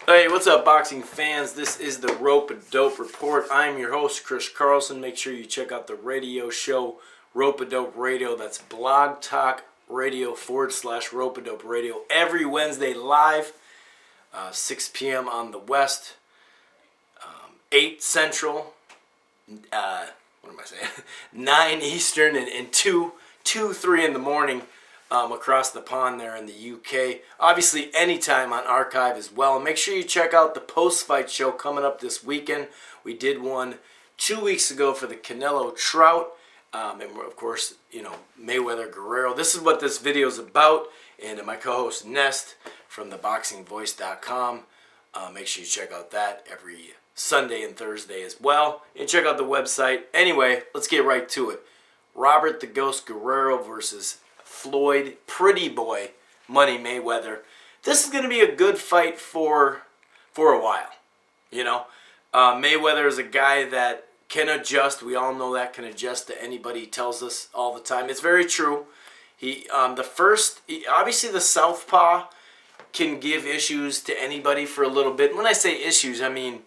Hey, what's up, boxing fans? This is the Rope-A-Dope Report. I'm your host, Chris Carlson. Make sure you check out the radio show, Rope-A-Dope Radio. That's Blog Talk Radio / Rope-A-Dope Radio every Wednesday live, 6 p.m. on the West, 8 Central, what am I saying? 9 Eastern, and 2, 3 in the morning. Across the pond there in the UK. Obviously, anytime on archive as well. Make sure you check out the post-fight show coming up this weekend. We did one 2 weeks ago for the Canelo Trout. And of course, Mayweather Guerrero. This is what this video is about. And my co-host Nest from theboxingvoice.com. Make sure you check out that every Sunday and Thursday as well. And check out the website. Anyway, let's get right to it. Robert the Ghost Guerrero versus Floyd, Pretty Boy, Money Mayweather. This is going to be a good fight for a while. Mayweather is a guy that can adjust. We all know that, can adjust to anybody. He tells us all the time. It's very true. Obviously the southpaw can give issues to anybody for a little bit. When I say issues, I mean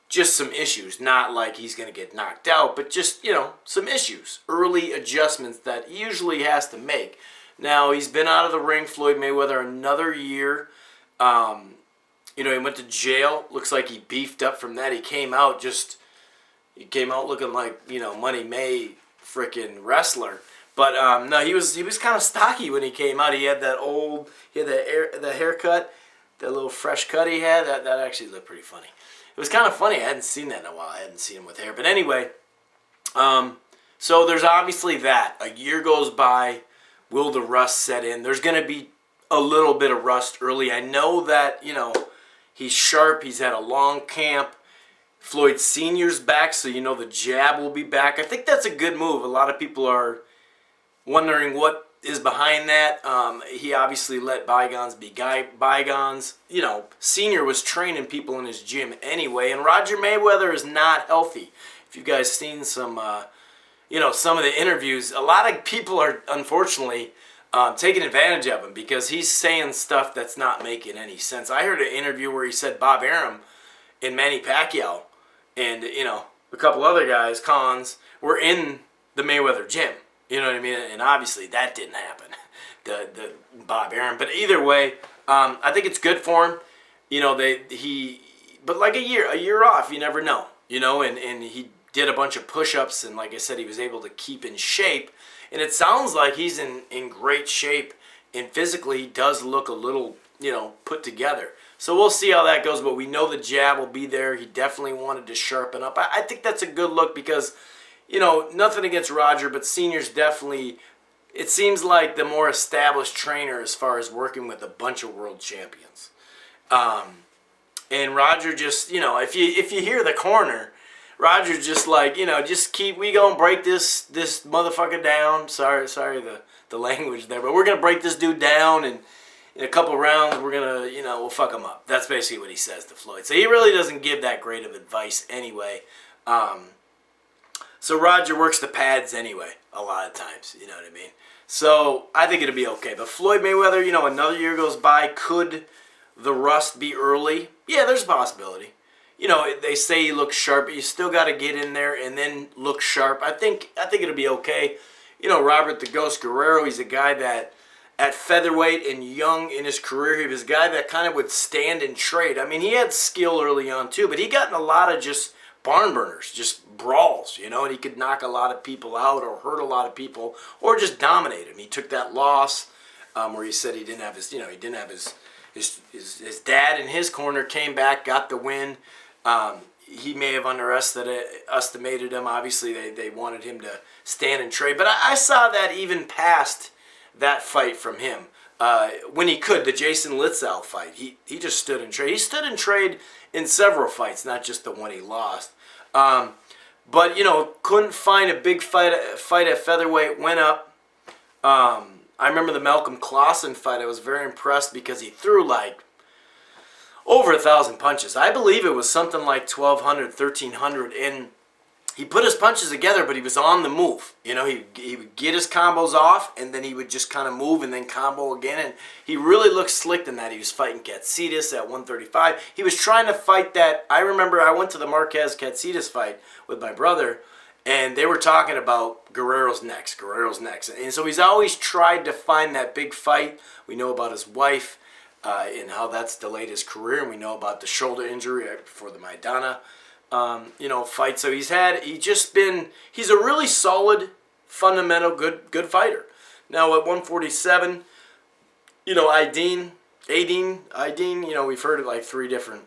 just some issues, not like he's going to get knocked out, but just, some issues, early adjustments that he usually has to make. Now, he's been out of the ring, Floyd Mayweather, another year. He went to jail. Looks like he beefed up from that. He came out looking like, Money May freaking wrestler. But no, he was kind of stocky when he came out. He had the haircut, that little fresh cut he had. That actually looked pretty funny. It was kind of funny. I hadn't seen that in a while. I hadn't seen him with hair. But anyway, so there's obviously that. A year goes by. Will the rust set in? There's going to be a little bit of rust early. I know that, he's sharp. He's had a long camp. Floyd Sr.'s back, so the jab will be back. I think that's a good move. A lot of people are wondering what is behind that. He obviously let bygones be bygones. Senior was training people in his gym anyway, and Roger Mayweather is not healthy. If you guys seen some of the interviews, a lot of people are unfortunately taking advantage of him because he's saying stuff that's not making any sense. I heard an interview where he said Bob Arum and Manny Pacquiao and a couple other guys, cons, were in the Mayweather gym. You know what I mean? And obviously that didn't happen, the Bob Arum. But either way, I think it's good for him. But like a year off, you never know. And he did a bunch of push-ups, and like I said, he was able to keep in shape. And it sounds like he's in great shape, and physically he does look a little, put together. So we'll see how that goes, but we know the jab will be there. He definitely wanted to sharpen up. I think that's a good look because, nothing against Roger, but Senior's definitely, it seems like the more established trainer as far as working with a bunch of world champions. And Roger just, if you hear the corner, Roger's just like, we gonna break this motherfucker down. Sorry the language there, but we're gonna break this dude down, and in a couple rounds we're gonna, we'll fuck him up. That's basically what he says to Floyd. So he really doesn't give that great of advice anyway. So Roger works the pads anyway, a lot of times, you know what I mean? So I think it'll be okay. But Floyd Mayweather, another year goes by. Could the rust be early? Yeah, there's a possibility. They say he looks sharp, but you still got to get in there and then look sharp. I think it'll be okay. Robert the Ghost Guerrero, he's a guy that at featherweight and young in his career, he was a guy that kind of would stand and trade. I mean, he had skill early on too, but he got in a lot of just barn burners, just brawls, and he could knock a lot of people out or hurt a lot of people or just dominate them. He took that loss where he said he didn't have his dad in his corner, came back, got the win. He may have underestimated him. Obviously, they wanted him to stand and trade. But I saw that even past that fight from him. When he could, the Jason Litzau fight, he just stood and trade. He stood and trade in several fights, not just the one he lost. But, couldn't find a big fight at featherweight, went up. I remember the Malcolm Clausen fight. I was very impressed because he threw like over 1,000 punches. I believe it was something like 1,200, 1,300, and he put his punches together, but he was on the move. You know, he would get his combos off, and then he would just kind of move and then combo again. And he really looked slick in that. He was fighting Katsitas at 135. He was trying to fight that. I remember I went to the Marquez Katsitas fight with my brother, and they were talking about Guerrero's next. And so he's always tried to find that big fight. We know about his wife and how that's delayed his career, and we know about the shoulder injury right before the Maidana fight. So he's a really solid, fundamental, good fighter. Now at 147, Aidin, we've heard it like 3 different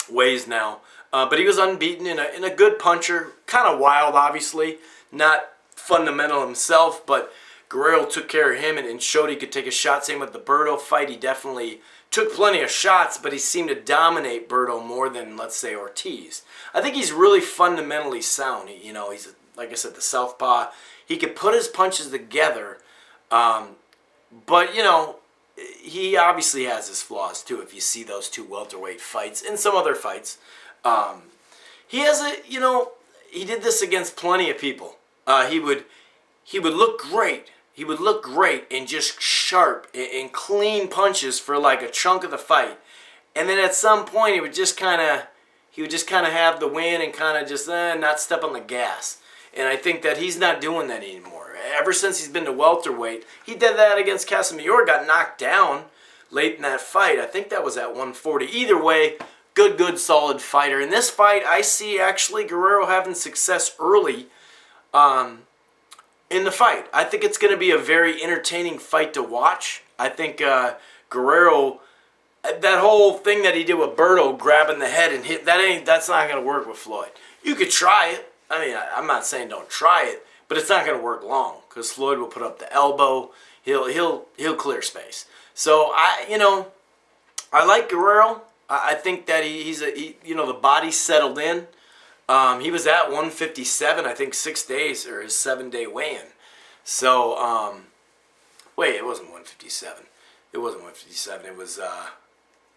ways now. But he was unbeaten in a good puncher, kind of wild, obviously, not fundamental himself, but Guerrero took care of him and showed he could take a shot. Same with the Berto fight. He definitely took plenty of shots, but he seemed to dominate Berto more than, let's say, Ortiz. I think he's really fundamentally sound. He's, like I said, the southpaw. He could put his punches together, but, he obviously has his flaws, too, if you see those 2 welterweight fights and some other fights. He did this against plenty of people. He would look great. He would look great and just sharp and clean punches for like a chunk of the fight. And then at some point he would just kind of have the win and kind of just not step on the gas. And I think that he's not doing that anymore. Ever since he's been to welterweight, he did that against Casimiro, got knocked down late in that fight. I think that was at 140. Either way, good, solid fighter. In this fight, I see actually Guerrero having success early in the fight. I think it's going to be a very entertaining fight to watch. I think Guerrero, that whole thing that he did with Berto, grabbing the head and hit, that's not going to work with Floyd. You could try it. I mean, I'm not saying don't try it, but it's not going to work long because Floyd will put up the elbow. He'll clear space. So I like Guerrero. I think that the body settled in. He was at 157, I think 6 days, or his 7-day weigh-in. So, wait, it wasn't 157. It wasn't 157. It was,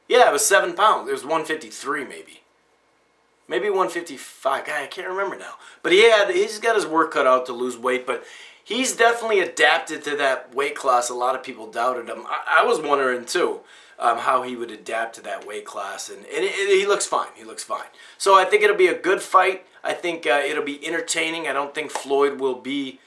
it was 7 pounds. It was 153 maybe. Maybe 155. God, I can't remember now. But he's got his work cut out to lose weight, but he's definitely adapted to that weight class. A lot of people doubted him. I was wondering, too. How he would adapt to that weight class, and he looks fine. He looks fine. So I think it'll be a good fight. I think it'll be entertaining. I don't think Floyd will be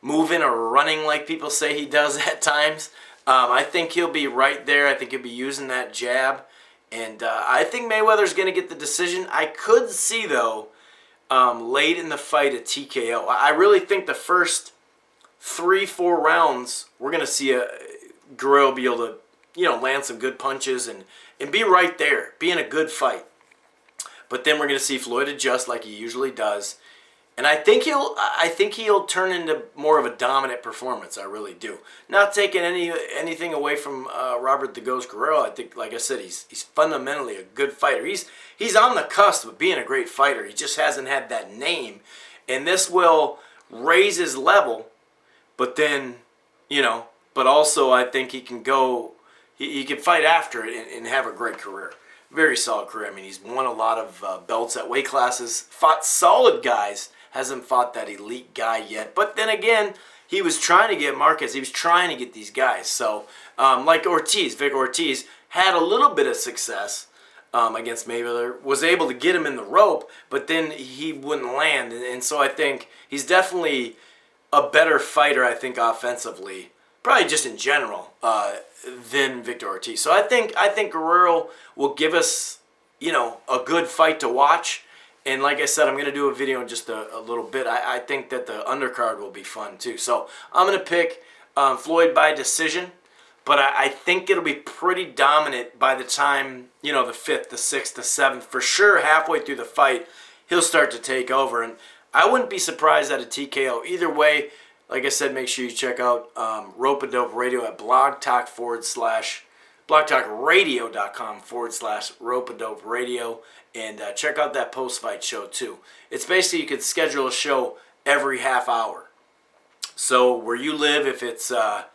moving or running like people say he does at times. I think he'll be right there. I think he'll be using that jab, and I think Mayweather's going to get the decision. I could see, though, late in the fight a TKO. I really think the first 3-4 rounds, we're going to see Guerrero be able to land some good punches and be right there, be in a good fight. But then we're going to see Floyd adjust like he usually does, and I think he'll turn into more of a dominant performance. I really do. Not taking anything away from Robert the Ghost Guerrero. I think, like I said, he's fundamentally a good fighter. He's on the cusp of being a great fighter. He just hasn't had that name, and this will raise his level. But then, but also I think he can go. He can fight after it and have a great career. Very solid career. I mean, he's won a lot of belts at weight classes, fought solid guys, hasn't fought that elite guy yet. But then again, he was trying to get Marquez. He was trying to get these guys. So, like Vic Ortiz, had a little bit of success against Mayweather, was able to get him in the rope, but then he wouldn't land. And so I think he's definitely a better fighter, I think, offensively, probably just in general, than Victor Ortiz. So I think Guerrero will give us, a good fight to watch. And like I said, I'm going to do a video in just a little bit. I think that the undercard will be fun too. So I'm going to pick Floyd by decision, but I think it'll be pretty dominant by the time, the 5th, the 6th, the 7th. For sure, halfway through the fight, he'll start to take over. And I wouldn't be surprised at a TKO. Either way, like I said, make sure you check out Rope-A-Dope Radio at blogtalkradio.com/Rope-A-Dope Radio, and check out that post-fight show too. It's basically you can schedule a show every half hour. So where you live, if it's if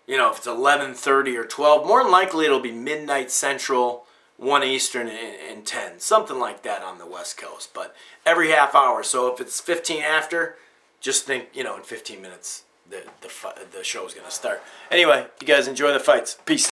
it's 11:30 or 12, more than likely it'll be midnight Central, 1 Eastern and 10, something like that on the West Coast. But every half hour. So if it's 15 after, just think, in 15 minutes the show is going to start. Anyway, you guys enjoy the fights. Peace.